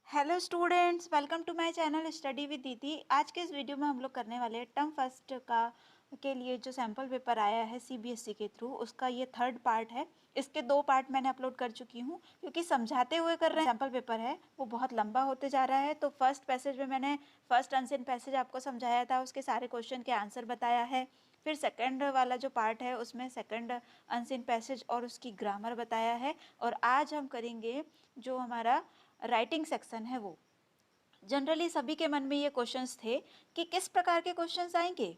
Hello students, welcome to my channel study with Didi. आज के इस वीडियो में हम लोग करने वाले हैं टर्म फर्स्ट का के लिए जो सैम्पल पेपर आया है सीबीएसई के थ्रू, उसका ये थर्ड पार्ट है। इसके 2 पार्ट मैंने अपलोड कर चुकी हूँ क्योंकि समझाते हुए कर रहे हैं। सैम्पल पेपर है वो बहुत लंबा होते जा रहा है। तो फर्स्ट पैसेज में मैंने फर्स्ट अनसीन पैसेज आपको समझाया था, उसके सारे क्वेश्चन के आंसर बताया है। फिर सेकंड वाला जो पार्ट है उसमें सेकंड अनसीन पैसेज और उसकी ग्रामर बताया है। और आज हम करेंगे जो हमारा राइटिंग सेक्शन है वो। जनरली सभी के मन में ये क्वेश्चंस थे कि किस प्रकार के क्वेश्चंस आएंगे,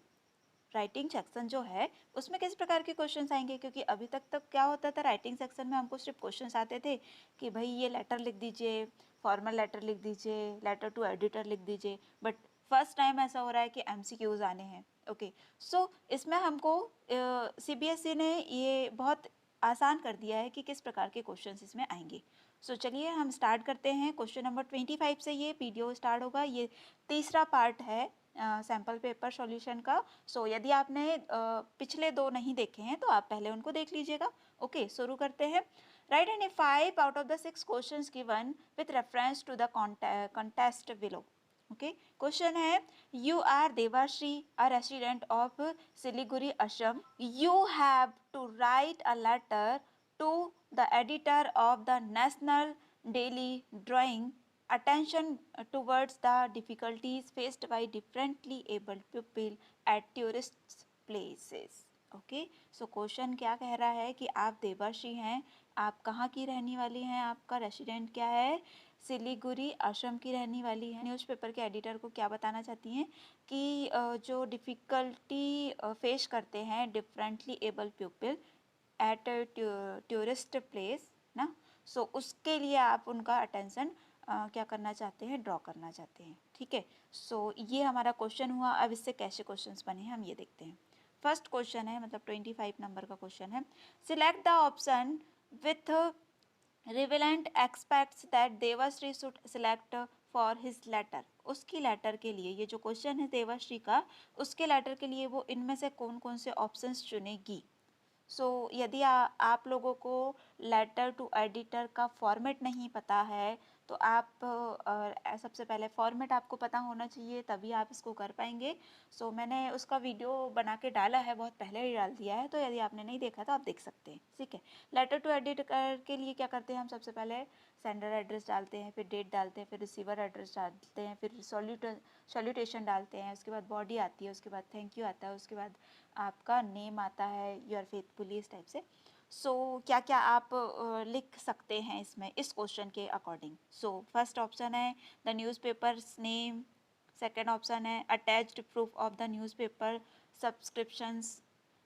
राइटिंग सेक्शन जो है उसमें किस प्रकार के क्वेश्चंस आएंगे। क्योंकि अभी तक क्या होता था, राइटिंग सेक्शन में हमको सिर्फ क्वेश्चंस आते थे कि भाई ये लेटर लिख दीजिए, फॉर्मल लेटर लिख दीजिए, लेटर टू एडिटर लिख दीजिए। बट फर्स्ट टाइम ऐसा हो रहा है कि एमसीक्यूज आने हैं। ओके, सो इसमें हमको सीबीएसई ने ये बहुत आसान कर दिया है कि किस प्रकार के क्वेश्चंस इसमें आएंगे। सो चलिए हम स्टार्ट करते हैं। क्वेश्चन नंबर 25 से ये वीडियो स्टार्ट होगा। ये तीसरा पार्ट है सैम्पल पेपर सॉल्यूशन का। सो यदि आपने पिछले 2 नहीं देखे हैं तो आप पहले उनको देख लीजिएगा। ओके, शुरू करते हैं। Write any 5 out of the 6 questions given with reference to the contest below. Okay, question है, you are Devashree, a resident of Siliguri Assam. You have to write a letter to the editor of the National Daily drawing attention towards the difficulties faced by differently abled people at tourist places. Okay, so question क्या कह रहा है कि आप देवाश्री हैं, आप कहाँ की रहने वाली हैं, आपका रेसिडेंट क्या है, सिलीगुड़ी असम की रहने वाली है। न्यूज़पेपर के एडिटर को क्या बताना चाहती हैं कि जो डिफ़िकल्टी फेस करते हैं differently able people at tourist place ना, सो उसके लिए आप उनका अटेंशन क्या करना चाहते हैं, ड्रॉ करना चाहते हैं। ठीक है, सो ये हमारा क्वेश्चन हुआ। अब इससे कैसे क्वेश्चंस बने हैं हम ये देखते हैं। फर्स्ट क्वेश्चन है, मतलब 25 नंबर का क्वेश्चन है। Select the option with relevant aspects that Devashree should select for his letter. उसकी लेटर के लिए, ये जो क्वेश्चन है देवाश्री का, उसके लेटर के लिए वो इनमें से कौन कौन से ऑप्शंस चुनेगी। यदि आप लोगों को लेटर टू एडिटर का फॉर्मेट नहीं पता है तो आप सबसे पहले फॉर्मेट आपको पता होना चाहिए, तभी आप इसको कर पाएंगे। मैंने उसका वीडियो बना के डाला है, बहुत पहले ही डाल दिया है, तो यदि आपने नहीं देखा तो आप देख सकते हैं। ठीक है, लेटर टू एडिटर के लिए क्या करते हैं हम, सबसे पहले सेंडर एड्रेस डालते हैं, फिर डेट डालते हैं, फिर रिसीवर एड्रेस डालते हैं, फिर सॉल्यूटेशन डालते हैं, उसके बाद बॉडी आती है, उसके बाद थैंक यू आता है, उसके बाद आपका नेम आता है, योर फेथफुली, इस टाइप से। क्या क्या आप लिख सकते हैं इसमें इस क्वेश्चन के अकॉर्डिंग। फर्स्ट ऑप्शन है the newspaper's name, second option है attached proof of the newspaper subscriptions,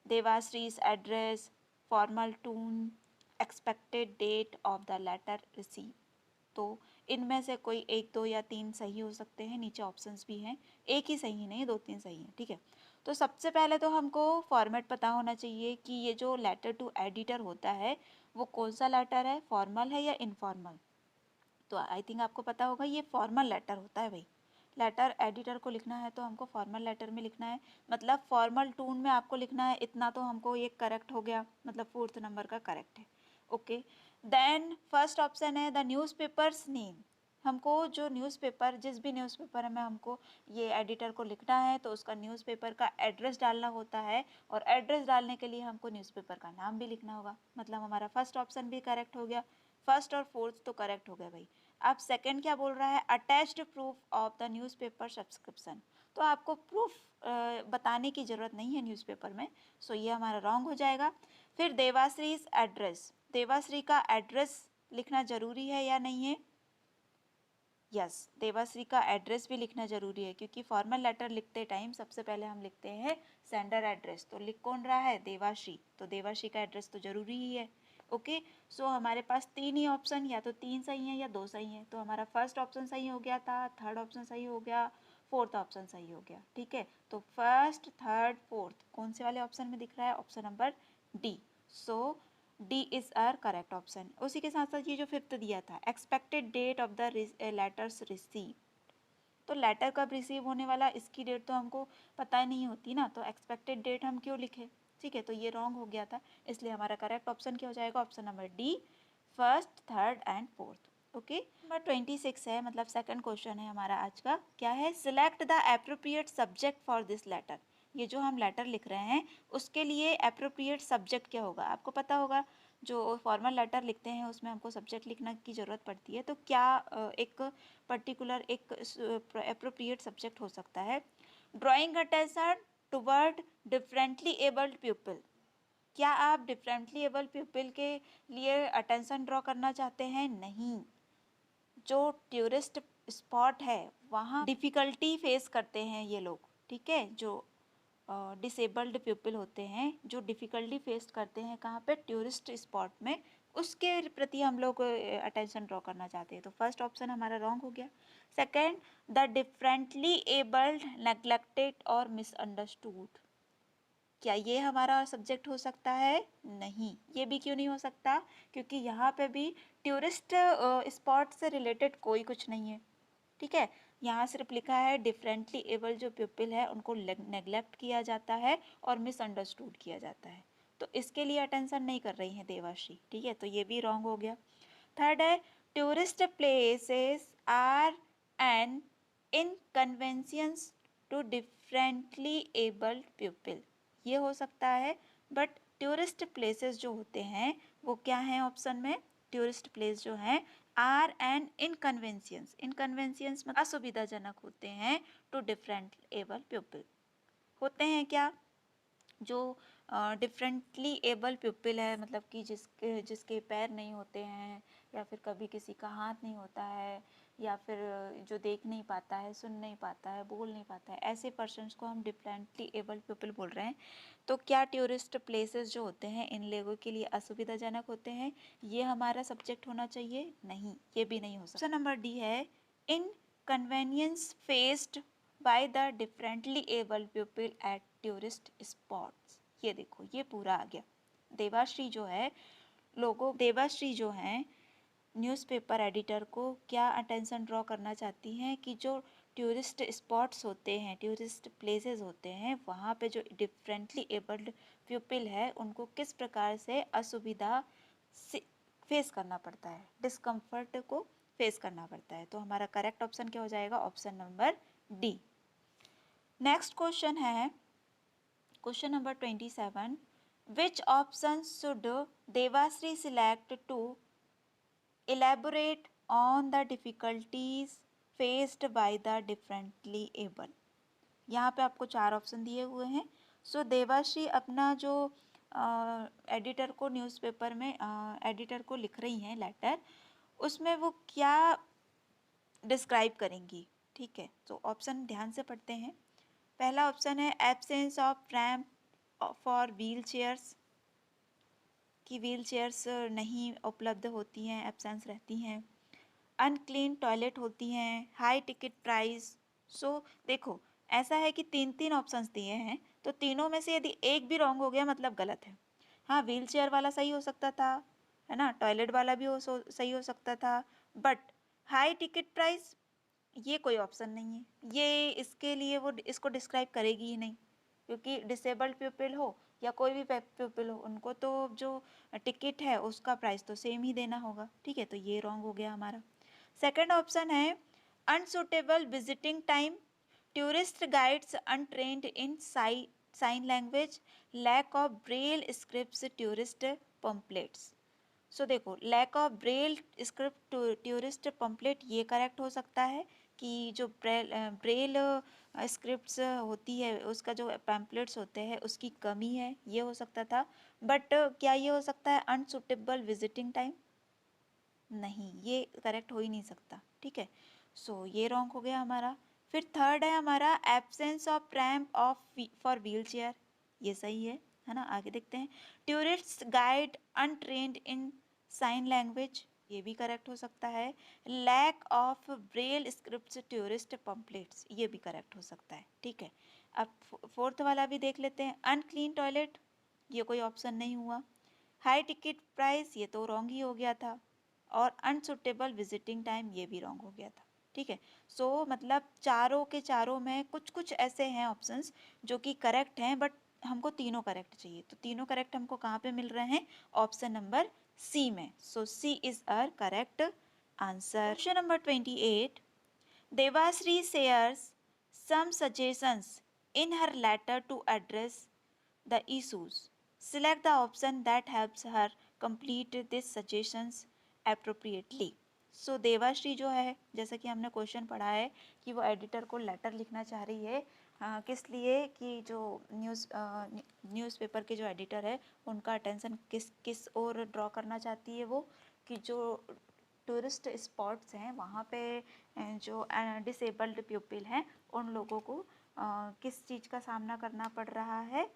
Devashree's address, formal tone, expected date of the letter receive. तो इनमें से कोई 1, 2 या 3 सही हो सकते हैं। नीचे ऑप्शंस भी हैं, एक ही सही नहीं, 2, 3 सही हैं। ठीक है, तो सबसे पहले तो हमको फॉर्मेट पता होना चाहिए कि ये जो लेटर टू एडिटर होता है वो कौन सा लेटर है, फॉर्मल है या इनफॉर्मल। तो आई थिंक आपको पता होगा ये फॉर्मल लेटर होता है भाई। लेटर एडिटर को लिखना है तो हमको फॉर्मल लेटर में लिखना है, मतलब फॉर्मल टून में आपको लिखना है। इतना तो हमको ये करेक्ट हो गया, मतलब 4th नंबर का करेक्ट है। ओके, देन फर्स्ट ऑप्शन है द न्यूज़पेपर्स नेम। हमको जो न्यूज़पेपर, जिस भी न्यूज़पेपर में हमको ये एडिटर को लिखना है तो उसका न्यूज़पेपर का एड्रेस डालना होता है, और एड्रेस डालने के लिए हमको न्यूज़पेपर का नाम भी लिखना होगा। मतलब हमारा फर्स्ट ऑप्शन भी करेक्ट हो गया, फर्स्ट और 4th तो करेक्ट हो गया भाई। अब सेकंड क्या बोल रहा है, attached proof of the newspaper subscription. तो आपको प्रूफ बताने की ज़रूरत नहीं है न्यूज़पेपर में, ये हमारा रॉन्ग हो जाएगा। फिर देवाश्रीज एड्रेस, देवाश्री का एड्रेस लिखना ज़रूरी है या नहीं है। यस, देवाश्री का एड्रेस भी लिखना ज़रूरी है, क्योंकि फॉर्मल लेटर लिखते टाइम सबसे पहले हम लिखते हैं सेंडर एड्रेस। तो लिख कौन रहा है, देवाश्री, तो देवाश्री का एड्रेस तो ज़रूरी ही है। ओके, हमारे पास 3 ही ऑप्शन, या तो 3 सही हैं या 2 सही हैं। तो हमारा फर्स्ट ऑप्शन सही हो गया था, थर्ड ऑप्शन सही हो गया, 4th ऑप्शन सही हो गया। ठीक है, तो फर्स्ट, थर्ड, 4th कौन से वाले ऑप्शन में दिख रहा है, option number D. D is our correct option. उसी के साथ साथ ये जो 5th दिया था, expected date of the letters receive, तो लेटर कब रिसीव होने वाला, इसकी डेट तो हमको पता ही नहीं होती ना, तो एक्सपेक्टेड डेट हम क्यों लिखे। ठीक है, तो ये रॉन्ग हो गया था, इसलिए हमारा करेक्ट ऑप्शन क्या हो जाएगा, option number D, first, third and 4th। Okay, number 26 है, मतलब सेकंड क्वेश्चन है हमारा आज का। क्या है? Select the appropriate subject for this letter. ये जो हम लेटर लिख रहे हैं उसके लिए एप्रोप्रिएट सब्जेक्ट क्या होगा? आपको पता होगा जो फॉर्मल लेटर लिखते हैं उसमें हमको सब्जेक्ट लिखने की ज़रूरत पड़ती है, तो क्या एक पर्टिकुलर एक एप्रोप्रिएट सब्जेक्ट हो सकता है? Drawing attention toward differently abled people. क्या आप डिफरेंटली एबल पीपल के लिए अटेंशन ड्रॉ करना चाहते हैं? नहीं। जो टूरिस्ट स्पॉट है वहाँ डिफ़िकल्टी फेस करते हैं ये लोग, ठीक है? जो डिसेबल्ड पीपल होते हैं जो डिफ़िकल्टी फेस करते हैं कहाँ पे? टूरिस्ट स्पॉट में, उसके प्रति हम लोग अटेंशन ड्रॉ करना चाहते हैं। तो फर्स्ट ऑप्शन हमारा रॉन्ग हो गया। Second, the differently abled neglected और मिसअंडरस्टूड। क्या ये हमारा सब्जेक्ट हो सकता है? नहीं। ये भी क्यों नहीं हो सकता? क्योंकि यहाँ पे भी टूरिस्ट स्पॉट से रिलेटेड कोई कुछ नहीं है, ठीक है? यहाँ सिर्फ लिखा है डिफरेंटली एबल जो पीपल है उनको नेग्लेक्ट किया जाता है और मिसअंडरस्टूड किया जाता है, तो इसके लिए अटेंशन नहीं कर रही हैं देवाश्री, ठीक है? तो ये भी रॉन्ग हो गया। थर्ड है, tourist places are an inconveniences to differently abled people. ये हो सकता है, बट टूरिस्ट प्लेसेस जो होते हैं वो क्या हैं ऑप्शन में? टूरिस्ट प्लेस जो हैं आर एंड इनकन्वेंशियंस, इनकन्वेंशियंस मतलब असुविधाजनक होते हैं टू डिफरेंट एबल पीपल। होते हैं क्या? जो डिफरेंटली एबल पीपल है, मतलब कि जिसके जिसके पैर नहीं होते हैं, या फिर कभी किसी का हाथ नहीं होता है, या फिर जो देख नहीं पाता है, सुन नहीं पाता है, बोल नहीं पाता है, ऐसे पर्सन्स को हम डिफरेंटली एबल पीपल बोल रहे हैं। तो क्या टूरिस्ट प्लेसेस जो होते हैं इन लोगों के लिए असुविधाजनक होते हैं? ये हमारा सब्जेक्ट होना चाहिए? नहीं, ये भी नहीं हो सकता। ऑप्शन नंबर डी है, inconvenience faced by the differently able people at tourist spots. ये देखो, ये पूरा आ गया। देवाश्री जो है न्यूज़पेपर एडिटर को क्या अटेंशन ड्रॉ करना चाहती हैं कि जो टूरिस्ट स्पॉट्स होते हैं, टूरिस्ट प्लेसेस होते हैं, वहाँ पे जो डिफरेंटली एबल्ड पीपल है उनको किस प्रकार से असुविधा फेस करना पड़ता है, डिस्कम्फर्ट को फेस करना पड़ता है। तो हमारा करेक्ट ऑप्शन क्या हो जाएगा? Option number D. Next question है question number 27। Which option should Devashree select to elaborate on the difficulties faced by the differently able। यहाँ पे आपको 4 ऑप्शन दिए हुए हैं। सो देवाश्री अपना जो एडिटर को न्यूज़पेपर में एडिटर को लिख रही हैं लेटर, उसमें वो क्या डिस्क्राइब करेंगी, ठीक है? तो ऑप्शन ध्यान से पढ़ते हैं। पहला ऑप्शन है absence of ramp for wheel chairs, कि व्हील चेयर्स नहीं उपलब्ध होती हैं, एब्सेंस रहती हैं। अनक्लीन टॉयलेट होती हैं, हाई टिकट प्राइस। सो देखो, ऐसा है कि 3 ऑप्शंस दिए हैं, तो तीनों में से यदि एक भी रॉन्ग हो गया मतलब गलत है। हाँ, व्हील चेयर वाला सही हो सकता था, है ना, टॉयलेट वाला भी सही हो सकता था, बट हाई टिकट प्राइस ये कोई ऑप्शन नहीं है। ये इसके लिए वो इसको डिस्क्राइब करेगी ही नहीं, क्योंकि डिसेबल्ड पीपल हो या कोई भी पीपल हो, उनको तो जो टिकट है उसका प्राइस तो सेम ही देना होगा, ठीक है? तो ये रॉन्ग हो गया हमारा। सेकंड ऑप्शन है unsuitable visiting time, tourist guides untrained in sign language, lack of Braille scripts tourist pamphlets. So देखो, lack of Braille script tourist pamphlet ये करेक्ट हो सकता है कि जो ब्रेल स्क्रिप्ट्स होती है उसका जो पैम्पलेट्स होते हैं उसकी कमी है, ये हो सकता था। बट क्या ये हो सकता है अनसुटेबल विजिटिंग टाइम? नहीं, ये करेक्ट हो ही नहीं सकता, ठीक है? सो ये रॉन्ग हो गया हमारा। फिर थर्ड है हमारा absence of ramp of for wheelchair, ये सही है ना? आगे देखते हैं। Tourist guide untrained in sign language, ये भी करेक्ट हो सकता है। Lack of Braille scripts tourist pamphlets, ये भी करेक्ट हो सकता है, ठीक है? अब फोर्थ वाला भी देख लेते हैं। अनक्लीन टॉयलेट, ये कोई ऑप्शन नहीं हुआ। हाई टिकट प्राइस, ये तो रॉन्ग ही हो गया था। और अनसुटेबल विजिटिंग टाइम, ये भी रॉन्ग हो गया था, ठीक है? सो मतलब चारों के चारों में कुछ कुछ ऐसे हैं ऑप्शंस जो कि करेक्ट हैं, बट हमको तीनों करेक्ट चाहिए। तो तीनों करेक्ट हमको कहाँ पे मिल रहे हैं? ऑप्शन नंबर सी में। So C is our correct Answer. Question number 28. Devasri shares some suggestions in her letter to address the issues. Select the option that helps her complete these suggestions appropriately. सो देवाश्री जो है, जैसा कि हमने question पढ़ा है कि वो एडिटर को लेटर लिखना चाह रही है, किस लिए कि जो न्यूज़पेपर के जो एडिटर है उनका अटेंशन किस ओर ड्रॉ करना चाहती है वो, कि जो टूरिस्ट स्पॉट्स हैं वहाँ पे जो डिसेबल्ड पीपल हैं उन लोगों को किस चीज़ का सामना करना पड़ रहा है,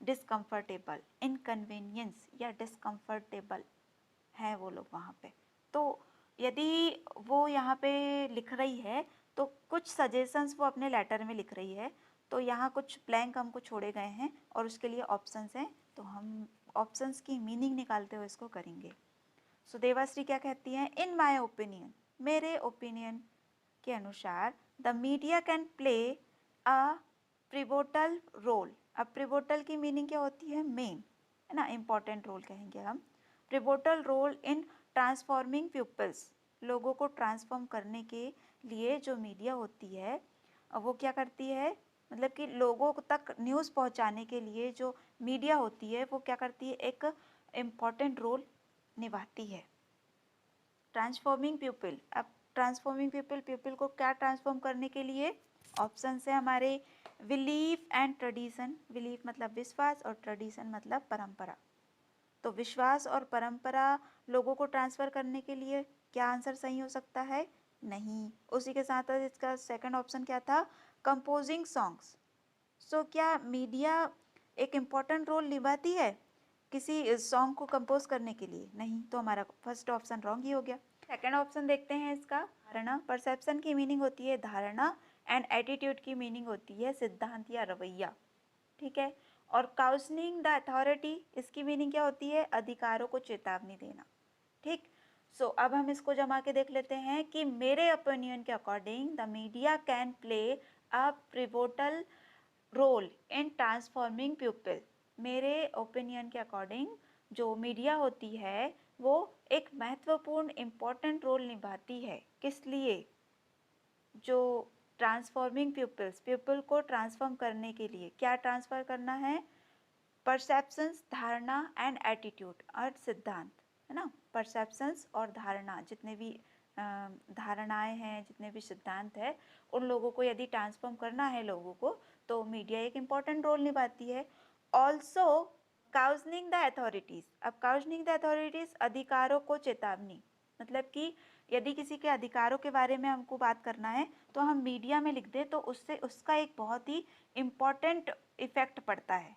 डिस्कम्फर्टेबल, इनकन्वीनियंस या डिस्कम्फर्टेबल हैं वो लोग वहाँ पे। तो यदि वो यहाँ पे लिख रही है तो कुछ सजेशंस वो अपने लेटर में लिख रही है, तो यहाँ कुछ ब्लैंक हमको छोड़े गए हैं और उसके लिए ऑप्शंस हैं, तो हम ऑप्शंस की मीनिंग निकालते हुए इसको करेंगे। सो देवाश्री क्या कहती हैं, इन माय ओपिनियन, मेरे ओपिनियन के अनुसार, the media can play a pivotal role. अब प्रिवोटल की मीनिंग क्या होती है, मेन, है ना, इम्पॉर्टेंट रोल कहेंगे हम। प्रिवोटल रोल इन ट्रांसफॉर्मिंग पीपल्स, लोगों को ट्रांसफॉर्म करने के लिए जो मीडिया होती है वो क्या करती है, मतलब कि लोगों तक न्यूज़ पहुंचाने के लिए जो मीडिया होती है वो क्या करती है, एक इम्पॉर्टेंट रोल निभाती है। ट्रांसफॉर्मिंग पीपल, अब ट्रांसफॉर्मिंग पीपल को क्या ट्रांसफॉर्म करने के लिए, ऑप्शन है हमारे, बिलीफ एंड ट्रेडिशन, बिलीफ मतलब विश्वास और ट्रेडिशन मतलब परंपरा। तो विश्वास और परंपरा लोगों को ट्रांसफ़र करने के लिए क्या आंसर सही हो सकता है, नहीं। उसी के साथ इसका सेकंड ऑप्शन क्या था, कंपोजिंग सॉन्ग्स। सो क्या मीडिया एक इम्पॉर्टेंट रोल निभाती है किसी सॉन्ग को कंपोज करने के लिए, नहीं, तो हमारा फर्स्ट ऑप्शन रॉन्ग ही हो गया। सेकंड ऑप्शन देखते हैं इसका, धारणा। परसेप्शन की मीनिंग होती है धारणा एंड एटीट्यूड की मीनिंग होती है सिद्धांत या रवैया, ठीक है। और काउंसलिंग द अथॉरिटी, इसकी मीनिंग क्या होती है, अधिकारों को चेतावनी देना, ठीक। सो अब हम इसको जमा के देख लेते हैं कि मेरे ओपिनियन के according the media can play a pivotal role in transforming people. मेरे ओपिनियन के अकॉर्डिंग जो मीडिया होती है वो एक महत्वपूर्ण इम्पॉर्टेंट रोल निभाती है, किस लिए, जो ट्रांसफॉर्मिंग पीपल को ट्रांसफॉर्म करने के लिए, क्या ट्रांसफर करना है, परसेप्शंस, धारणा एंड एटीट्यूड और सिद्धांत, है ना। परसेप्शंस और धारणा, जितने भी धारणाएं हैं, जितने भी सिद्धांत है, उन लोगों को यदि ट्रांसफॉर्म करना है लोगों को, तो मीडिया एक इम्पॉर्टेंट रोल निभाती है। ऑल्सो काउंसलिंग द अथॉरिटीज़, अब काउंसलिंग द अथॉरिटीज़, अधिकारों को चेतावनी, मतलब कि यदि किसी के अधिकारों के बारे में हमको बात करना है तो हम मीडिया में लिख दें तो उससे उसका एक बहुत ही इम्पॉर्टेंट इफेक्ट पड़ता है,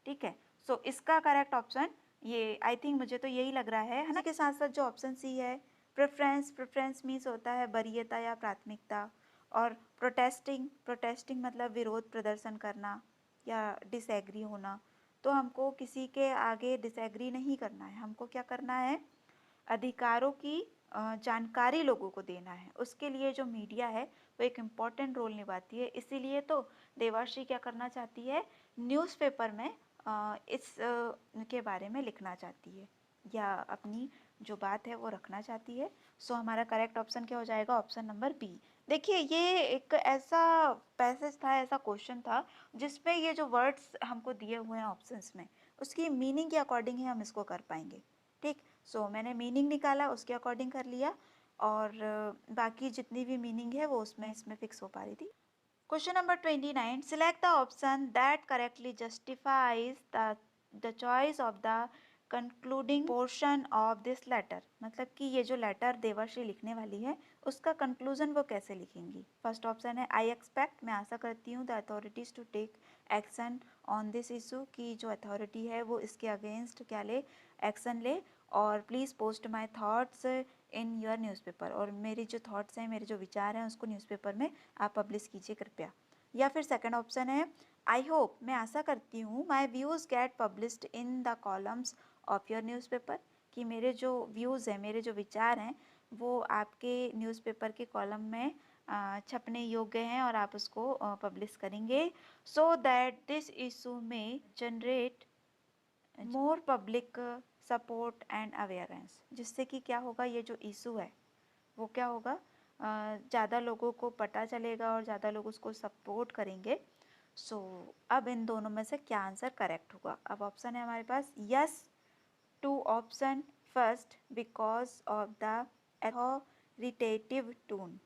ठीक है। सो इसका करेक्ट ऑप्शन ये, आई थिंक मुझे तो यही लग रहा है ना। के साथ साथ जो ऑप्शन सी है, प्रेफरेंस मीन्स होता है वरीयता या प्राथमिकता, और प्रोटेस्टिंग मतलब विरोध प्रदर्शन करना या डिसएग्री होना। तो हमको किसी के आगे डिसएग्री नहीं करना है, हमको क्या करना है, अधिकारों की जानकारी लोगों को देना है। उसके लिए जो मीडिया है वो एक इम्पॉर्टेंट रोल निभाती है। इसीलिए तो देवाश्री क्या करना चाहती है, न्यूज़पेपर में इस के बारे में लिखना चाहती है या अपनी जो बात है वो रखना चाहती है। सो हमारा करेक्ट ऑप्शन क्या हो जाएगा, ऑप्शन नंबर बी। देखिए ये एक ऐसा पैसेज था, ऐसा क्वेश्चन था जिसमें ये जो वर्ड्स हमको दिए हुए हैं ऑप्शंस में, उसकी मीनिंग के अकॉर्डिंग ही हम इसको कर पाएंगे, ठीक। सो मैंने मीनिंग निकाला, उसके अकॉर्डिंग कर लिया, और बाकी जितनी भी मीनिंग है वो इसमें फिक्स हो पा रही थी। Question number 29, select the option that correctly justifies the choice of the concluding portion of this letter, मतलब कि ये जो लेटर देवाश्री लिखने वाली है उसका कंक्लूजन वो कैसे लिखेंगी। फर्स्ट ऑप्शन है, आई एक्सपेक्ट, मैं आशा करती हूँ, the authorities to take action on this issue, की जो अथॉरिटी है वो इसके अगेंस्ट क्या ले, एक्शन ले, और please post my thoughts in your newspaper, और मेरी जो थाट्स हैं, मेरे जो विचार हैं उसको न्यूज़पेपर में आप पब्लिश कीजिए कृपया। या फिर सेकंड ऑप्शन है, आई होप, मैं आशा करती हूँ, my views get published in the columns of your newspaper, कि मेरे जो व्यूज़ हैं, मेरे जो विचार हैं वो आपके न्यूज़पेपर के कॉलम में छपने योग्य हैं और आप उसको पब्लिश करेंगे, सो दैट दिस इशू में generate more public support and awareness, जिससे कि क्या होगा, ये जो इशू है वो क्या होगा, ज़्यादा लोगों को पता चलेगा और ज़्यादा लोग उसको सपोर्ट करेंगे। सो अब इन दोनों में से क्या आंसर करेक्ट होगा। अब ऑप्शन है हमारे पास yes to option first because of the authoritative tone.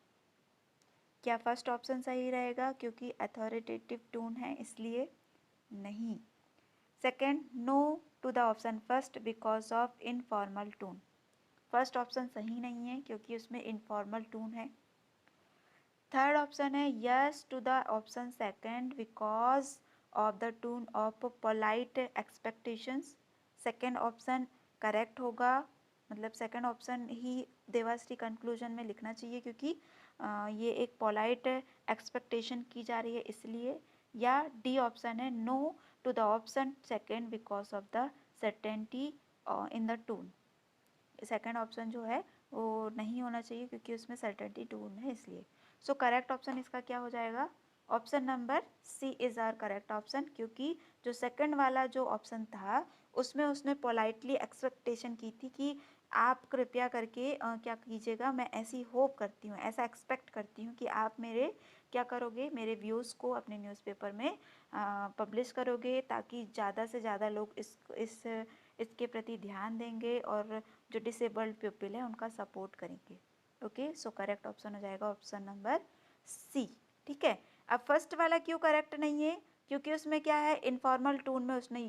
क्या फर्स्ट ऑप्शन सही रहेगा क्योंकि अथॉरिटेटिव टोन है इसलिए? नहीं। Second, no to the option first because of informal tone. First option सही नहीं है क्योंकि उसमें इनफॉर्मल टोन है। थर्ड ऑप्शन है yes to the option second because of the tone of polite expectations. Second option correct होगा, मतलब second option ही देवाश्री कंक्लूजन में लिखना चाहिए क्योंकि ये एक पोलाइट एक्सपेक्टेशन की जा रही है इसलिए। या डी ऑप्शन है no to the option second because of the certainty in the tone. Second option जो है वो नहीं होना चाहिए क्योंकि उसमें सर्टेनिटी टोन है इसलिए। सो करेक्ट ऑप्शन इसका क्या हो जाएगा? Option number C is our correct option, क्योंकि जो सेकंड वाला जो ऑप्शन था उसमें उसने पोलाइटली एक्सपेक्टेशन की थी कि आप कृपया करके क्या कीजिएगा, मैं ऐसी होप करती हूँ, ऐसा एक्सपेक्ट करती हूँ कि आप मेरे क्या करोगे, मेरे व्यूज़ को अपने न्यूज़पेपर में पब्लिश करोगे ताकि ज़्यादा से ज़्यादा लोग इसके प्रति ध्यान देंगे और जो डिसेबल्ड पीपल है उनका सपोर्ट करेंगे। ओके, सो करेक्ट ऑप्शन हो जाएगा ऑप्शन नंबर सी। ठीक है, अब फर्स्ट वाला क्यों करेक्ट नहीं है? क्योंकि उसमें क्या है, इनफॉर्मल टोन में उसने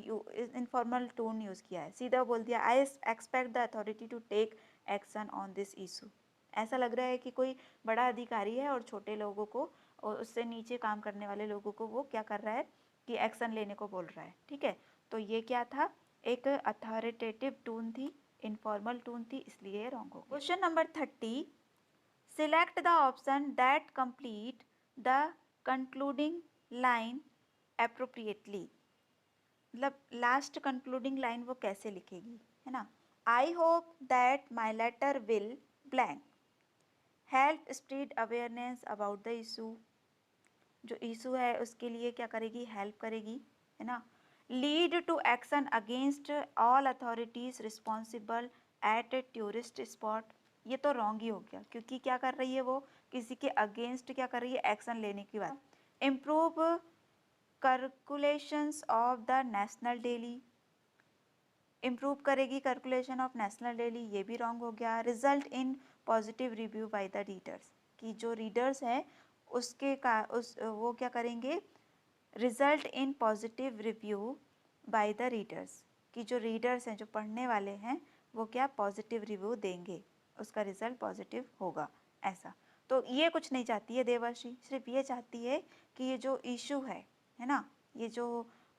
इनफॉर्मल टोन यूज़ किया है, सीधा बोल दिया I expect the authority to take action on this issue. ऐसा लग रहा है कि कोई बड़ा अधिकारी है और छोटे लोगों को और उससे नीचे काम करने वाले लोगों को वो क्या कर रहा है कि एक्शन लेने को बोल रहा है। ठीक है, तो ये क्या था, एक अथॉरिटेटिव टोन थी, इनफॉर्मल टोन थी, इसलिए रॉन्ग हो गया। Question number 30, select the option that complete the concluding line appropriately. मतलब लास्ट कंक्लूडिंग लाइन वो कैसे लिखेगी, है ना। I hope that my letter will blank help spread awareness about the issue. जो इशू है उसके लिए क्या करेगी, हेल्प करेगी, है ना। Lead to action against all authorities responsible at a tourist spot. ये तो रॉन्ग ही हो गया क्योंकि क्या कर रही है वो, किसी के अगेंस्ट क्या कर रही है, एक्शन लेने की बात। Improve calculations of the national daily, improve करेगी कैलकुलेशन ऑफ नेशनल डेली, ये भी रॉन्ग हो गया। Result in positive review by the readers, कि जो रीडर्स हैं उसके का वो क्या करेंगे, result in positive review by the readers, कि जो रीडर्स हैं, जो पढ़ने वाले हैं, वो क्या पॉजिटिव रिव्यू देंगे, उसका रिजल्ट पॉजिटिव होगा, ऐसा। तो ये कुछ नहीं चाहती है देवाश्री, सिर्फ ये चाहती है कि ये जो इशू है ना, ये जो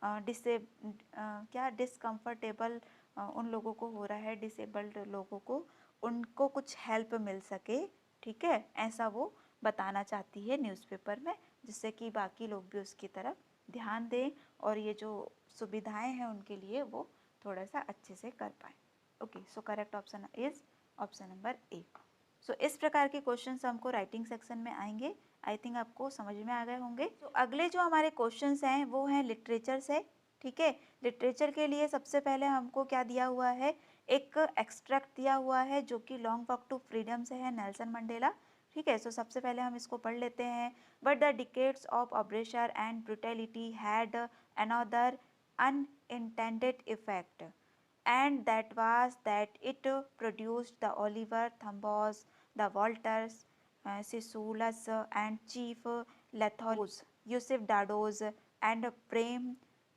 क्या डिसकम्फर्टेबल उन लोगों को हो रहा है, डिसेबल्ड लोगों को, उनको कुछ हेल्प मिल सके। ठीक है, ऐसा वो बताना चाहती है न्यूज़पेपर में, जिससे कि बाकी लोग भी उसकी तरफ ध्यान दें और ये जो सुविधाएं हैं उनके लिए वो थोड़ा सा अच्छे से कर पाएँ। Okay, so correct option is option number A. So इस प्रकार के क्वेश्चंस हमको राइटिंग सेक्शन में आएंगे। आई थिंक आपको समझ में आ गए होंगे। तो अगले जो हमारे क्वेश्चंस हैं वो हैं लिटरेचर से। ठीक है, लिटरेचर के लिए सबसे पहले हमको क्या दिया हुआ है, एक एक्सट्रैक्ट दिया हुआ है जो कि लॉन्ग वॉक टू फ्रीडम से है, नेल्सन मंडेला। ठीक है, सो सबसे पहले हम इसको पढ़ लेते हैं। But the decades of operation and brutality had another unintended effect, and that was that it produced the Oliver Thomson, the Walters, Sissulas, and Chief Lathos, Yusuf Dados, and Prem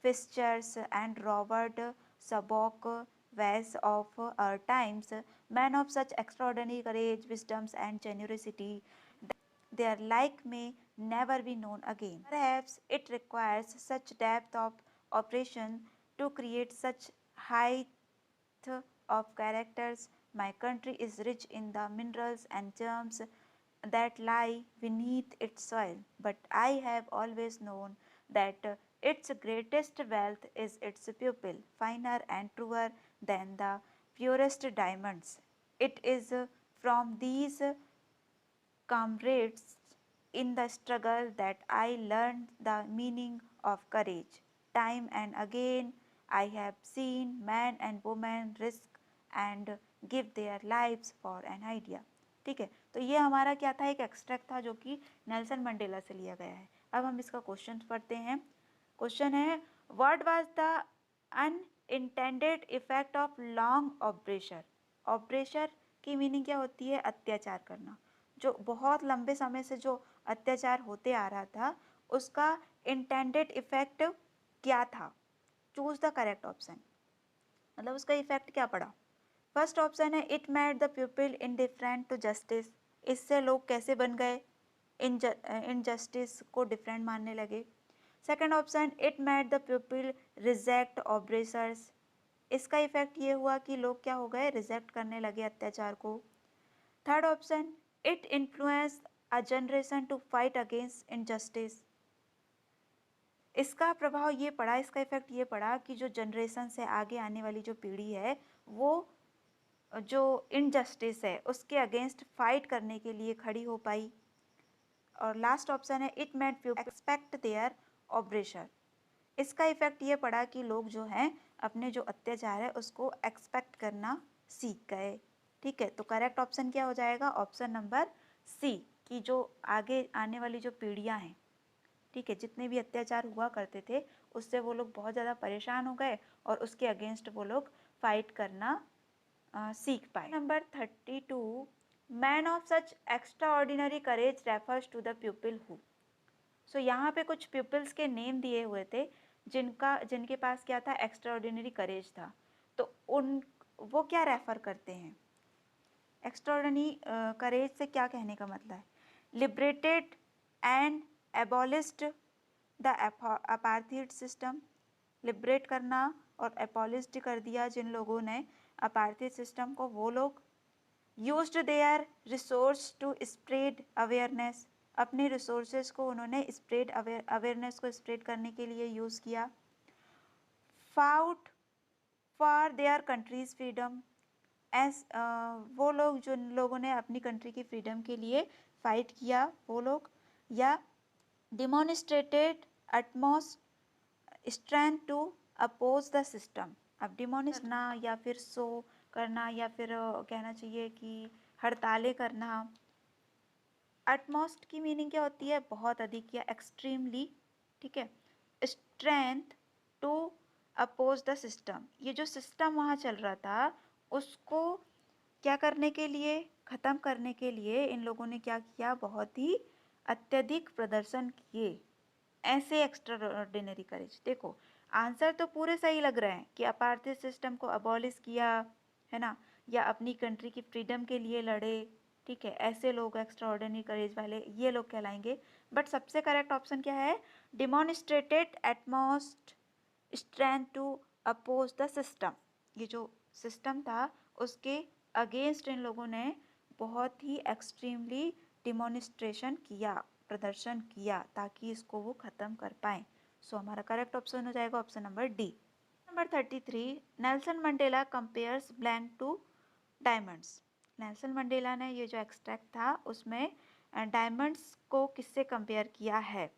Fischers, and Robert Sabok Weiss of our times, men of such extraordinary courage, wisdom, and generosity, their like may never be known again. Perhaps it requires such depth of operation to create such height of characters. My country is rich in the minerals and germs that lie beneath its soil, but I have always known that its greatest wealth is its people, finer and truer than the purest diamonds. It is from these comrades in the struggle that I learned the meaning of courage. Time and again I have seen men and women risk and give their lives for an idea. ठीक है, तो ये हमारा क्या था, एक extract था जो कि नेल्सन मंडेला से लिया गया है। अब हम इसका क्वेश्चन पढ़ते हैं। क्वेश्चन है, what was the unintended effect of long operation. Operation की मीनिंग क्या होती है, अत्याचार करना। जो बहुत लंबे समय से जो अत्याचार होते आ रहा था उसका इंटेंडेड इफेक्ट क्या था। चूज द करेक्ट ऑप्शन, मतलब उसका इफेक्ट क्या पड़ा। फर्स्ट ऑप्शन है, it made the people indifferent to justice. इससे लोग कैसे बन गए, इनजस्टिस को डिफरेंट मानने लगे। Second option, it made the people reject oppressors. इसका इफेक्ट ये हुआ कि लोग क्या हो गए, रिजेक्ट करने लगे अत्याचार को। Third option, it influence a generation to fight against injustice. इसका प्रभाव ये पड़ा, इसका इफेक्ट ये पड़ा कि जो जनरेशन से आगे आने वाली जो पीढ़ी है वो जो इनजस्टिस है उसके अगेंस्ट फाइट करने के लिए खड़ी हो पाई। और लास्ट ऑप्शन है, it made people expect their oppression. इसका इफेक्ट ये पड़ा कि लोग जो हैं अपने जो अत्याचार है उसको एक्सपेक्ट करना सीख गए। ठीक है, तो करेक्ट ऑप्शन क्या हो जाएगा, ऑप्शन नंबर सी, कि जो आगे आने वाली जो पीढ़ियां हैं, ठीक है, जितने भी अत्याचार हुआ करते थे उससे वो लोग बहुत ज़्यादा परेशान हो गए और उसके अगेंस्ट वो लोग फाइट करना सीख पाए। Number 32, man of such extraordinary courage refers to the people who. So यहाँ पे कुछ पीपल्स के नेम दिए हुए थे जिनके पास क्या था, एक्स्ट्रा ऑर्डिनरी करेज था। तो वो क्या रेफर करते हैं, एक्स्ट्रा ऑर्डिनरी करेज से क्या कहने का मतलब है, liberated and abolished the apartheid system. Liberate करना और एबॉलिस्ड कर दिया जिन लोगों ने अपार्थीड सिस्टम को, वो लोग। Used their resource to spread awareness. अपने रिसोर्सेज को उन्होंने स्प्रेड अवेयरनेस को स्प्रेड करने के लिए यूज़ किया। Fought for their countries freedom. वो लोग, जिन लोगों ने अपनी कंट्री की फ्रीडम के लिए फाइट किया वो लोग। या demonstrated utmost strength to oppose the system. अब डिमॉनिस्ट करना या फिर शो करना या फिर कहना चाहिए कि हड़तालें करना। अटमोस्ट की मीनिंग क्या होती है, बहुत अधिक या एक्सट्रीमली। ठीक है, strength to oppose the system. ये जो सिस्टम वहाँ चल रहा था उसको क्या करने के लिए, ख़त्म करने के लिए इन लोगों ने क्या किया, बहुत ही अत्यधिक प्रदर्शन किए। ऐसे एक्स्ट्रा ऑर्डिनरी करेज। देखो आंसर तो पूरे सही लग रहे हैं कि अपार्थाइड सिस्टम को अबॉलिश किया है ना, या अपनी कंट्री की फ्रीडम के लिए लड़े। ठीक है, ऐसे लोग एक्स्ट्रा ऑर्डिनरी करेज वाले ये लोग कहलाएंगे। बट सबसे करेक्ट ऑप्शन क्या है, demonstrated utmost strength to oppose the system. ये जो सिस्टम था उसके अगेंस्ट इन लोगों ने बहुत ही एक्सट्रीमली डिमॉन्स्ट्रेशन किया, प्रदर्शन किया, ताकि इसको वो ख़त्म कर पाएँ। सो हमारा करेक्ट ऑप्शन हो जाएगा option number D. Number 33, Nelson Mandela compares blank to diamonds. Nelson Mandela ने ये जो एक्सट्रैक्ट था उसमें डायमंड्स को किससे कंपेयर किया है,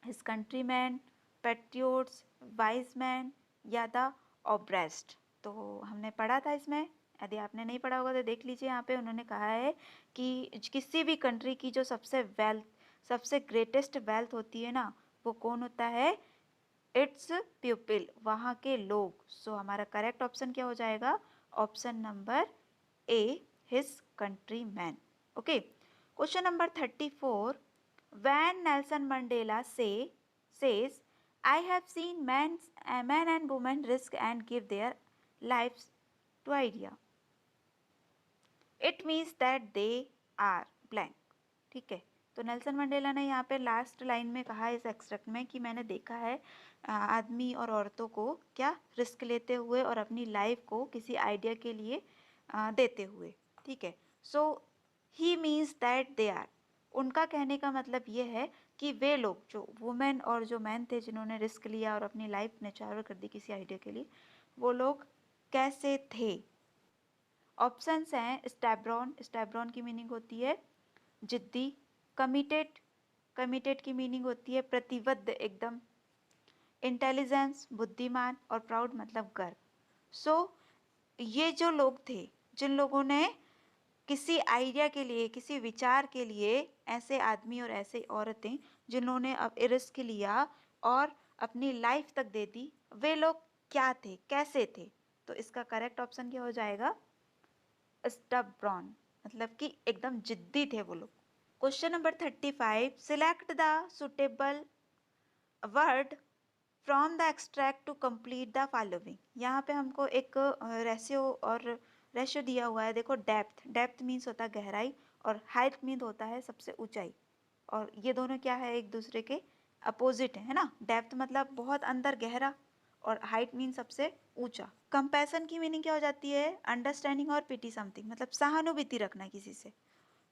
his countryman, patriots, wise man या द ऑब्रेस्ट। तो हमने पढ़ा था इसमें, यदि आपने नहीं पढ़ा होगा तो देख लीजिए। यहाँ पे उन्होंने कहा है कि किसी भी कंट्री की जो सबसे ग्रेटेस्ट वेल्थ होती है ना, वो कौन होता है, इट्स पीपल, वहाँ के लोग। सो हमारा करेक्ट ऑप्शन क्या हो जाएगा, option number A, his country man. Okay, question number 34, when Nelson Mandela says, I have seen men and women risk and give their lives to idea, it means that they are blank। ठीक है, तो Nelson Mandela ने यहाँ पे last line में कहा है इस एक्सट्रैक्ट में कि मैंने देखा है आदमी और औरतों को क्या रिस्क लेते हुए और अपनी लाइफ को किसी आइडिया के लिए देते हुए। ठीक है, सो ही मीन्स दैट दे आर, उनका कहने का मतलब ये है कि वे लोग, जो वुमेन और जो मैन थे जिन्होंने रिस्क लिया और अपनी लाइफ नेचुरल कर दी किसी आइडिया के लिए, वो लोग कैसे थे। ऑप्शंस हैं, स्टैब्रॉन, स्टैब्रॉन की मीनिंग होती है जिद्दी। कमिटेड, कमिटेड की मीनिंग होती है प्रतिबद्ध एकदम। इंटेलिजेंस, बुद्धिमान, और प्राउड मतलब गर्व। सो ये जो लोग थे जिन लोगों ने किसी आइडिया के लिए, किसी विचार के लिए ऐसे आदमी और ऐसे औरतें जिन्होंने अब रिस्क लिया और अपनी लाइफ तक दे दी, वे लोग क्या थे, कैसे थे? तो इसका करेक्ट ऑप्शन क्या हो जाएगा? स्टबर्न, मतलब कि एकदम जिद्दी थे वो लोग। Question number 35, select the suitable word from the extract to complete the following. यहाँ पे हमको एक रेशियो और रेशियो दिया हुआ है। देखो, डेप्थ, डेप्थ मीन्स होता है गहराई और हाइट मीन होता है सबसे ऊंचाई, और ये दोनों क्या है, एक दूसरे के अपोजिट है ना। डेप्थ मतलब बहुत अंदर गहरा और हाइट मीन सबसे ऊंचा। कंपैशन की मीनिंग क्या हो जाती है? अंडरस्टैंडिंग और पिटी समथिंग, मतलब सहानुभूति रखना किसी से।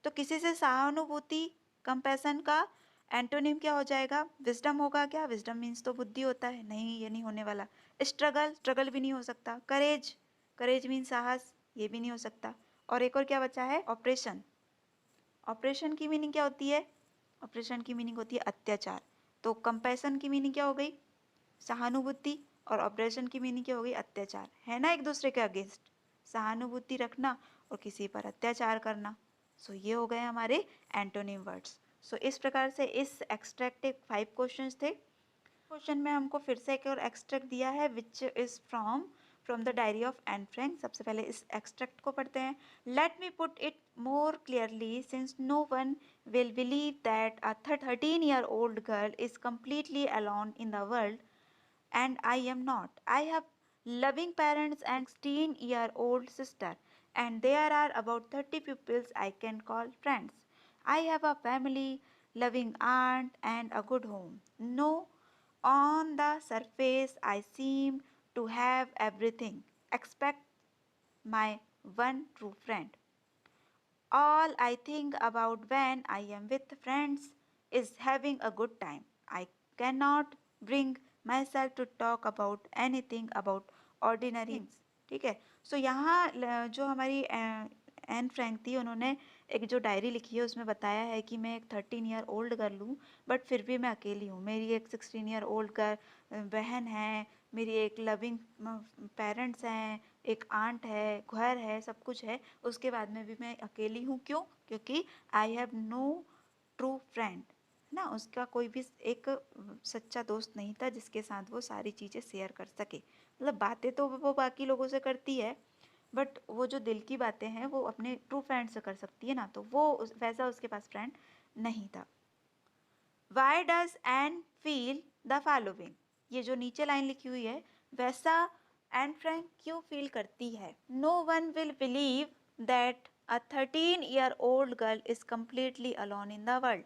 तो किसी से सहानुभूति, कंपैशन का एंटोनिम क्या हो जाएगा? विजडम होगा क्या? विजडम मीन्स तो बुद्धि होता है, नहीं ये नहीं होने वाला। स्ट्रगल, स्ट्रगल भी नहीं हो सकता। करेज, करेज मीन्स साहस, ये भी नहीं हो सकता। और एक और क्या बचा है? ऑपरेशन। ऑपरेशन की मीनिंग क्या होती है? ऑपरेशन की मीनिंग होती है अत्याचार। तो कंपैशन की मीनिंग क्या हो गई? सहानुभूति, और ऑपरेशन की मीनिंग क्या हो गई? अत्याचार, है ना, एक दूसरे के अगेंस्ट सहानुभूति रखना और किसी पर अत्याचार करना। सो ये हो गए हमारे एंटोनिम वर्ड्स। सो इस प्रकार से इस एक्सट्रैक्ट के 5 क्वेश्चंस थे। क्वेश्चन में हमको फिर से एक और एक्सट्रैक्ट दिया है, which is from the diary of Anne Frank. सबसे पहले इस एक्सट्रैक्ट को पढ़ते हैं। Let me put it more clearly, since no one will believe that a 13-year-old girl is completely alone in the world, and I am not. I have loving parents and 16-year-old sister, and there are about 30 pupils I can call friends. I have a family, loving aunt, and a good home. No, on the surface I seem to have everything except my one true friend. All I think about when I am with friends is having a good time. I cannot bring myself to talk about anything about ordinary things. ठीक है। सो यहाँ जो हमारी Anne Frank थी, उन्होंने एक जो diary लिखी है उसमें बताया है कि मैं एक 13-year-old गर्ल हूँ, बट फिर भी मैं अकेली हूँ। मेरी एक 16-year-old बहन है, मेरी एक लविंग पेरेंट्स हैं, एक आंट है, घर है, सब कुछ है, उसके बाद में भी मैं अकेली हूँ। क्यों? क्योंकि I have no true friend, ना, उसका कोई भी एक सच्चा दोस्त नहीं था जिसके साथ वो सारी चीज़ें शेयर कर सके। मतलब बातें तो वो बाकी लोगों से करती है, बट वो जो दिल की बातें हैं वो अपने ट्रू फ्रेंड से कर सकती है ना, तो वो वैसा उसके पास फ्रेंड नहीं था। Why does N feel the following, ये जो नीचे लाइन लिखी हुई है, वैसा एन फ्रैंक क्यों फील करती है? No one will believe that a 13-year-old girl is completely alone in the world.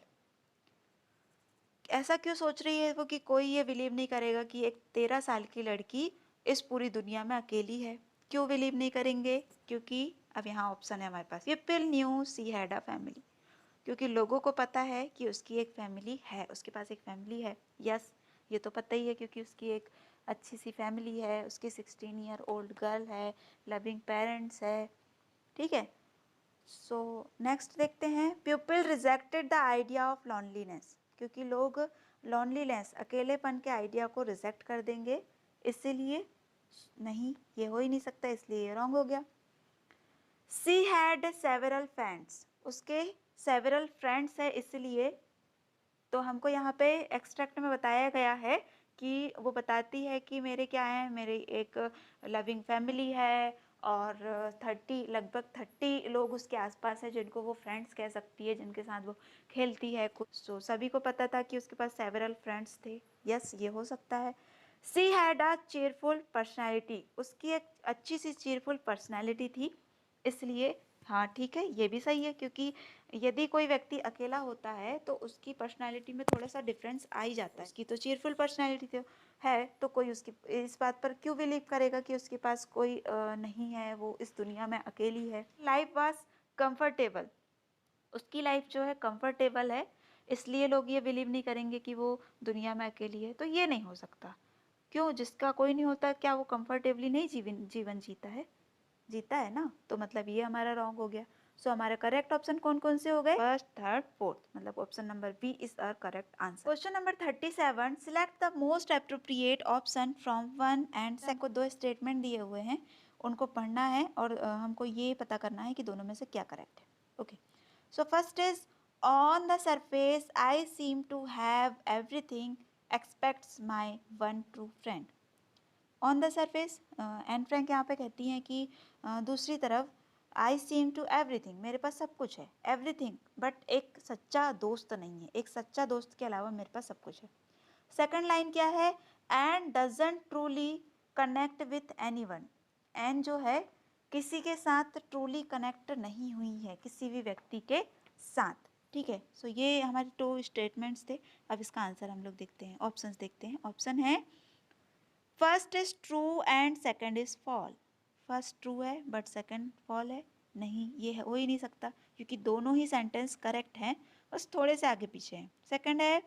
ऐसा क्यों सोच रही है वो कि कोई ये बिलीव नहीं करेगा कि एक 13 साल की लड़की इस पूरी दुनिया में अकेली है? क्यों बिलीव नहीं करेंगे? क्योंकि अब यहाँ ऑप्शन है हमारे पास, ये pill knew she had a family, क्योंकि लोगों को पता है कि उसकी एक फैमिली है, उसके पास एक फैमिली है। यस, ये तो पता ही है क्योंकि उसकी एक अच्छी सी फैमिली है, उसकी 16-year-old गर्ल है, लविंग पेरेंट्स है। ठीक है। सो नेक्स्ट देखते हैं, people rejected the idea of loneliness, क्योंकि लोग लॉनलीनेस, अकेलेपन के आइडिया को रिजेक्ट कर देंगे, इसीलिए नहीं, ये हो ही नहीं सकता, इसलिए ये रॉन्ग हो गया। सी हैड सेवरल फ्रेंड्स, उसके सेवरल फ्रेंड्स है, इसलिए। तो हमको यहाँ पे एक्सट्रैक्ट में बताया गया है कि वो बताती है कि मेरे क्या है, मेरी एक लविंग फैमिली है और 30, लगभग 30 लोग उसके आसपास है जिनको वो फ्रेंड्स कह सकती है, जिनके साथ वो खेलती है कुछ। सो सभी को पता था कि उसके पास सेवरल फ्रेंड्स थे। यस, ये हो सकता है। सी हैड अ चीयरफुल पर्सनैलिटी, उसकी एक अच्छी सी चीयरफुल पर्सनैलिटी थी, इसलिए हाँ ठीक है, ये भी सही है, क्योंकि यदि कोई व्यक्ति अकेला होता है तो उसकी पर्सनैलिटी में थोड़ा सा डिफरेंस आ ही जाता है। उसकी तो चीयरफुल पर्सनैलिटी तो है, तो कोई उसकी इस बात पर क्यों बिलीव करेगा कि उसके पास कोई नहीं है, वो इस दुनिया में अकेली है। लाइफ वाज कंफर्टेबल, उसकी लाइफ जो है कंफर्टेबल है, इसलिए लोग ये बिलीव नहीं करेंगे कि वो दुनिया में अकेली है। तो ये नहीं हो सकता। क्यों? जिसका कोई नहीं होता, क्या वो कंफर्टेबली नहीं जीवन जीता है? जीता है ना, तो मतलब ये हमारा रॉन्ग हो गया। सो हमारे करेक्ट ऑप्शन कौन कौन से हो गए? फर्स्ट, थर्ड, फोर्थ, मतलब option number B is our correct answer. Question number 37, select the most appropriate option from one and second को 2 स्टेटमेंट दिए हुए हैं, उनको पढ़ना है और हमको ये पता करना है कि दोनों में से क्या करेक्ट है। Okay, so first is on the surface I seem to have everything expects my one true friend. On the surface Anne Frank यहाँ पे कहती हैं कि दूसरी तरफ आई सीम टू एवरीथिंग, मेरे पास सब कुछ है, एवरीथिंग, बट एक सच्चा दोस्त नहीं है, एक सच्चा दोस्त के अलावा मेरे पास सब कुछ है। सेकंड लाइन क्या है, and doesn't truly connect with anyone. And जो है किसी के साथ ट्रूली कनेक्ट नहीं हुई है, किसी भी व्यक्ति के साथ। ठीक है, सो ये हमारे 2 स्टेटमेंट्स थे। अब इसका आंसर हम लोग देखते हैं, ऑप्शंस देखते हैं। ऑप्शन है first is true and second is fall. First true है बट सेकंड फॉल है, नहीं, ये हो ही नहीं सकता क्योंकि दोनों ही सेंटेंस करेक्ट हैं, बस थोड़े से आगे पीछे हैं। सेकंड है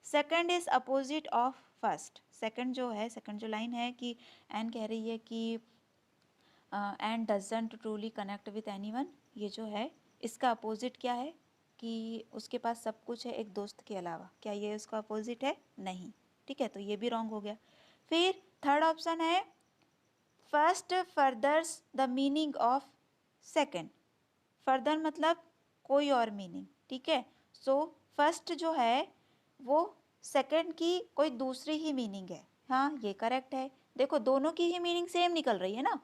second is opposite of first. Second जो है, सेकंड जो लाइन है कि एन कह रही है कि and doesn't truly connect with anyone, ये जो है इसका अपोजिट क्या है कि उसके पास सब कुछ है एक दोस्त के अलावा। क्या ये उसका अपोजिट है? नहीं। ठीक है, तो ये भी रॉन्ग हो गया। फिर थर्ड ऑप्शन है first furthers the meaning of second. Further मतलब कोई और मीनिंग। ठीक है, सो फर्स्ट जो है वो सेकंड की कोई दूसरी ही मीनिंग है। हाँ, ये करेक्ट है। देखो दोनों की ही मीनिंग सेम निकल रही है ना,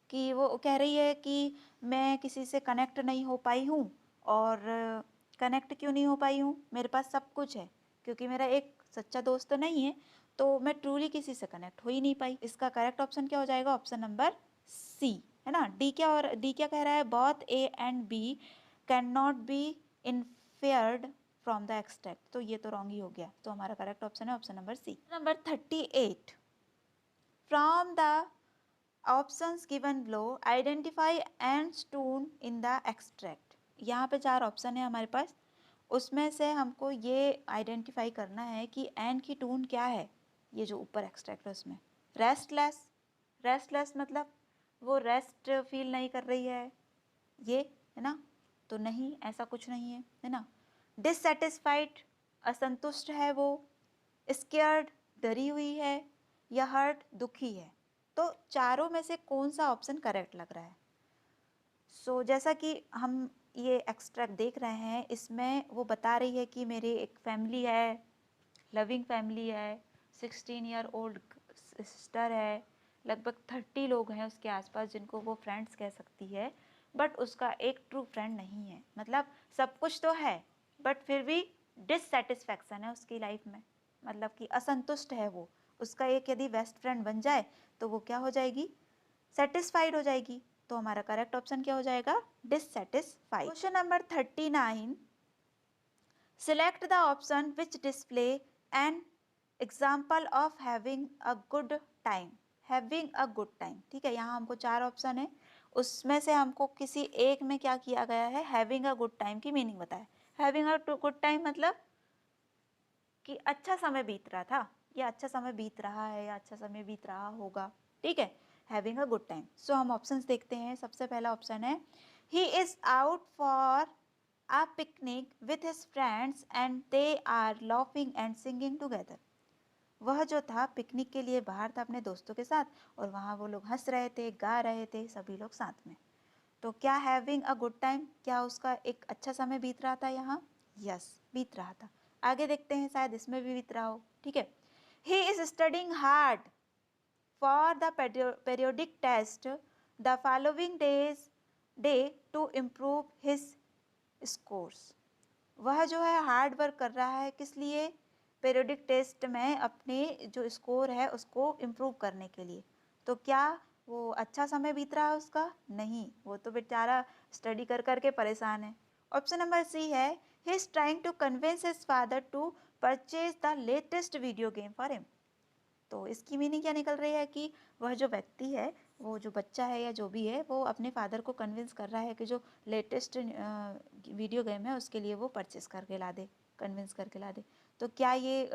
कि वो कह रही है कि मैं किसी से कनेक्ट नहीं हो पाई हूँ, और कनेक्ट क्यों नहीं हो पाई हूँ, मेरे पास सब कुछ है, क्योंकि मेरा एक सच्चा दोस्त नहीं है, तो मैं ट्रूली किसी से कनेक्ट हो ही नहीं पाई। इसका करेक्ट ऑप्शन क्या हो जाएगा? ऑप्शन नंबर सी, है ना। डी क्या, और डी क्या कह रहा है? Both A and B can not be inferred from the extract, तो ये तो रॉन्ग ही हो गया। तो हमारा करेक्ट ऑप्शन है option number C. Number 38, from the options given below identify Anne's tone in the extract. यहाँ पे 4 ऑप्शन है हमारे पास, उसमें से हमको ये आइडेंटिफाई करना है कि एंड की टून क्या है। ये जो ऊपर एक्सट्रैक्ट है उसमें रेस्टलेस, रेस्टलेस मतलब वो रेस्ट फील नहीं कर रही है, ये है ना, तो नहीं, ऐसा कुछ नहीं है ना। डिससेटिस्फाइड, असंतुष्ट है वो। स्केयर्ड, डरी हुई है, या हर्ट, दुखी है। तो चारों में से कौन सा ऑप्शन करेक्ट लग रहा है? सो जैसा कि हम ये एक्सट्रैक्ट देख रहे हैं, इसमें वो बता रही है कि मेरी एक फैमिली है, लविंग फैमिली है, 16 ईयर ओल्ड सिस्टर है, लगभग 30 लोग हैं उसके आसपास जिनको वो फ्रेंड्स कह सकती है, बट उसका एक ट्रू फ्रेंड नहीं है। मतलब सब कुछ तो है बट फिर भी डिससेटिस्फैक्शन है उसकी लाइफ में, मतलब कि असंतुष्ट है वो। उसका एक यदि बेस्ट फ्रेंड बन जाए तो वो क्या हो जाएगी? सेटिस्फाइड हो जाएगी। तो हमारा करेक्ट ऑप्शन क्या हो जाएगा? Dissatisfied. Question number 39, select the option which display an example of having a good time. Having a good time, ठीक है, यहाँ हमको 4 ऑप्शन है, उसमें से हमको किसी एक में क्या किया गया है? हैविंग अ गुड टाइम की मीनिंग बताया। हैविंग अ गुड टाइम मतलब कि अच्छा समय बीत रहा था, या अच्छा समय बीत रहा है, या अच्छा समय बीत रहा होगा। ठीक है, having a good time. So हम ऑप्शंस देखते हैं। सबसे पहला ऑप्शन है he is out for a picnic with his friends and they are laughing and singing together. वह जो था पिकनिक के लिए बाहर था अपने दोस्तों के साथ, और वहाँ वो लोग हंस रहे थे, गा रहे थे, सभी लोग साथ में। तो क्या हैविंग अ गुड टाइम, क्या उसका एक अच्छा समय बीत रहा था यहाँ? यस, बीत रहा था। आगे देखते हैं, शायद इसमें भी बीत रहा हो। ठीक है, he is studying hard for the periodic test the following day to improve his scores. वह जो है हार्ड वर्क कर रहा है, किस लिए? पेरियोडिक टेस्ट में अपने जो स्कोर है उसको इम्प्रूव करने के लिए। तो क्या वो अच्छा समय बीत रहा है उसका? नहीं, वो तो बेचारा स्टडी कर करके परेशान है। ऑप्शन नंबर सी है he is trying to convince his father to purchase the latest video game for him. तो इसकी मीनिंग क्या निकल रही है कि वह जो व्यक्ति है, वो जो बच्चा है या जो भी है, वो अपने फादर को कन्विंस कर रहा है कि जो लेटेस्ट वीडियो गेम है उसके लिए वो परचेस करके ला दे, कन्विंस करके ला दे। तो क्या ये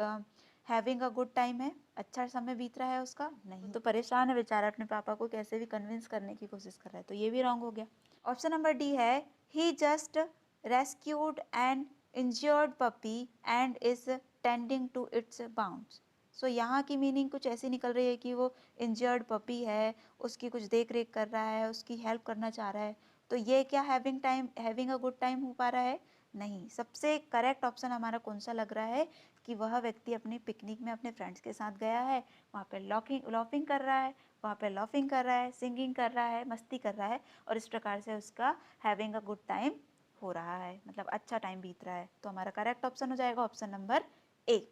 हैविंग अ गुड टाइम है? अच्छा समय बीत रहा है उसका? नहीं, तो परेशान है बेचारा, अपने पापा को कैसे भी कन्विंस करने की कोशिश कर रहा है, तो ये भी रॉन्ग हो गया। ऑप्शन नंबर डी है he just rescued an injured puppy and is tending to its wounds. So यहाँ की मीनिंग कुछ ऐसी निकल रही है कि वो इंजर्ड पपी है, उसकी कुछ देख रेख कर रहा है, उसकी हेल्प करना चाह रहा है। तो ये क्या हैविंग अ गुड टाइम हो पा रहा है? नहीं। सबसे करेक्ट ऑप्शन हमारा कौन सा लग रहा है कि वह व्यक्ति अपनी पिकनिक में अपने फ्रेंड्स के साथ गया है, वहाँ पे लॉफिंग कर रहा है, वहाँ पे लॉफिंग कर रहा है, सिंगिंग कर रहा है, मस्ती कर रहा है, और इस प्रकार से उसका हैविंग अ गुड टाइम हो रहा है, मतलब अच्छा टाइम बीत रहा है। तो हमारा करेक्ट ऑप्शन हो जाएगा option number A.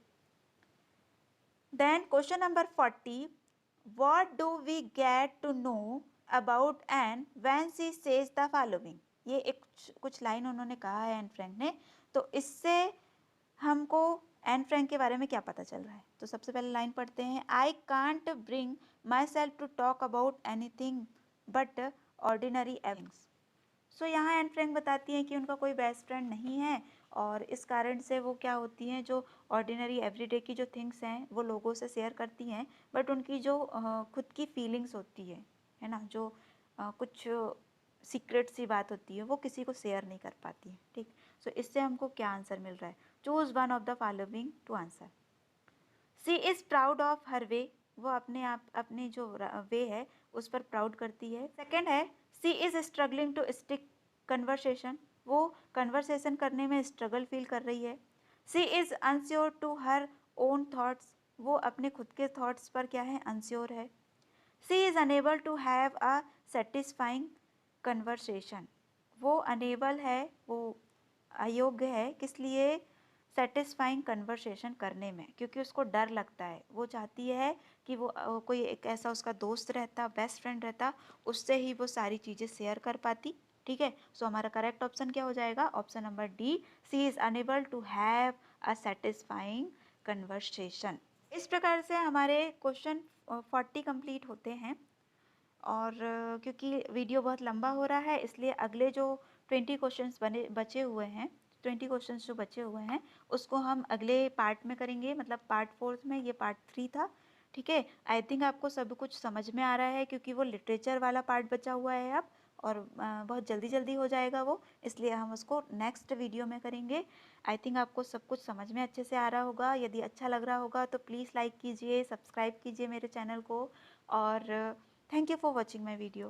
Then question number 40, what do we get to know about Anne when she says the following? ये एक कुछ लाइन उन्होंने कहा है एन फ्रैंक ने, तो इससे हमको एन फ्रैंक के बारे में क्या पता चल रहा है। तो सबसे पहले लाइन पढ़ते हैं, I can't bring myself to talk about anything but ordinary events. So यहाँ एन फ्रैंक बताती हैं कि उनका कोई बेस्ट फ्रेंड नहीं है, और इस कारण से वो क्या होती हैं, जो ऑर्डिनरी एवरीडे की जो थिंग्स हैं वो लोगों से शेयर करती हैं, बट उनकी जो खुद की फीलिंग्स होती है ना, जो कुछ सीक्रेट सी बात होती है वो किसी को शेयर नहीं कर पाती है। ठीक, सो इससे हमको क्या आंसर मिल रहा है? Choose one of the following to answer. She is proud of her way, वो अपने आप अपनी जो वे है उस पर प्राउड करती है। सेकेंड है, she is struggling to stick conversation, वो कन्वर्सेशन करने में स्ट्रगल फील कर रही है। She is unsure to her own thoughts, वो अपने खुद के थाट्स पर क्या है, अनश्योर है। She is unable to have a satisfying conversation, वो अनेबल है, वो अयोग्य है, किस लिए? सेटिस्फाइंग कन्वर्सेशन करने में, क्योंकि उसको डर लगता है। वो चाहती है कि वो कोई एक ऐसा उसका दोस्त रहता, बेस्ट फ्रेंड रहता, उससे ही वो सारी चीज़ें शेयर कर पाती। ठीक है, सो हमारा करेक्ट ऑप्शन क्या हो जाएगा? Option number D, she is unable to have a satisfying conversation. इस प्रकार से हमारे क्वेश्चन 40 कंप्लीट होते हैं। और क्योंकि वीडियो बहुत लंबा हो रहा है, इसलिए अगले जो 20 क्वेश्चंस बचे हुए हैं, 20 क्वेश्चंस जो बचे हुए हैं उसको हम अगले पार्ट में करेंगे, मतलब पार्ट 4 में, ये पार्ट 3 था। ठीक है, आई थिंक आपको सब कुछ समझ में आ रहा है, क्योंकि वो लिटरेचर वाला पार्ट बचा हुआ है अब, और बहुत जल्दी जल्दी हो जाएगा वो, इसलिए हम उसको नेक्स्ट वीडियो में करेंगे। आई थिंक आपको सब कुछ समझ में अच्छे से आ रहा होगा। यदि अच्छा लग रहा होगा तो प्लीज़ लाइक कीजिए, सब्सक्राइब कीजिए मेरे चैनल को, और thank you for watching my video.